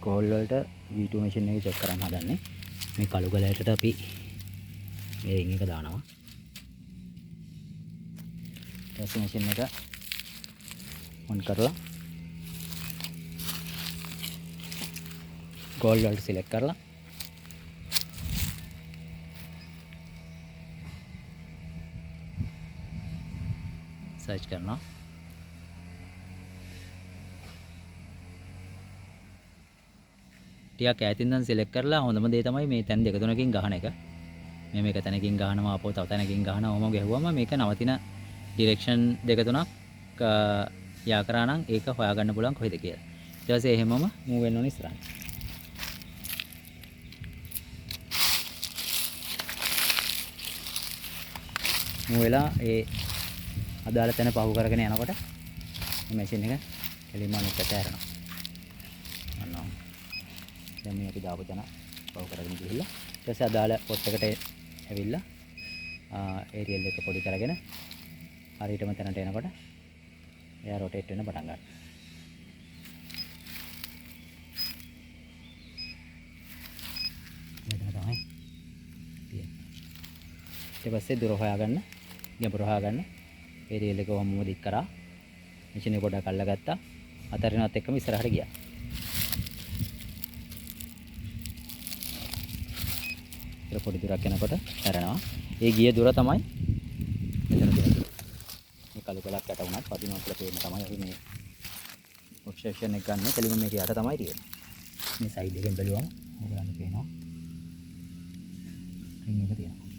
Goal වලට V2 machine එක check කරන්න හදන්නේ. මේ කළු කලරට අපි මේ රින් එක දානවා. ඊට පස්සේ මැෂින් එක ඔන් කරලා ගෝල් වලට සිලෙක්ට් කරලා සර්ච් කරනවා. ටිකක් ඈතින් ඉඳන් සිලෙක්ට් කරලා හොඳම දේ තමයි මේ තැන් දෙක තුනකින් ගහන එක. මේ මේක තැනකින් ගහනවා අපෝ තව තැනකින් ගහනවා. ඔහොම ගැහුවම මේක නවතින ඩිරෙක්ෂන් දෙක තුනක් යා කරා නම් ඒක හොයාගන්න පුළුවන් කොහෙද කියලා. ඊට පස්සේ එහෙමම මූව් වෙන්න ඕනේ ඉස්සරහට. මූව් වෙලා ඒ අදාළ තැන පහු කරගෙන යනකොට මේ මැෂින් එක එළින්ම අනිත් පැත්තට හැරෙනවා. අන්න දැන් මේ අපි දාපු තැන පහු කරගෙන ගිහිල්ලා ඊට පස්සේ අදාළ පොට් එකට ඇවිල්ලා ඒරියල් එක පොඩි කරගෙන හරියටම තැනට එනකොට එයා රොටේට් වෙන්න පටන් ගන්නවා. මෙතන තමයි තියෙන්නේ. ඊට පස්සේ දුර හොයාගන්න, ගැඹුර හොයාගන්න ඒරියල් එක වහම දික් කරා. මැෂින් එක පොඩක් අල්ලගත්තා. අතරිනවත් එක්කම ඉස්සරහට ගියා. ඊට පොඩි දුරක් යනකොට හැරෙනවා. ඒ ගිය දුර තමයි මෙතන තියෙන්නේ. මේ කළු කලක් යට වුණත් පදිනවා කියලා පේන තමයි අපි මේ ඔබ්සර්වේෂන් එක ගන්න. කෙලිම මේක යට තමයි තියෙන්නේ. මේ සයිඩ් එකෙන් බැලුවම ඔයගලන්ට පේනවා රින් එක තියෙනවා.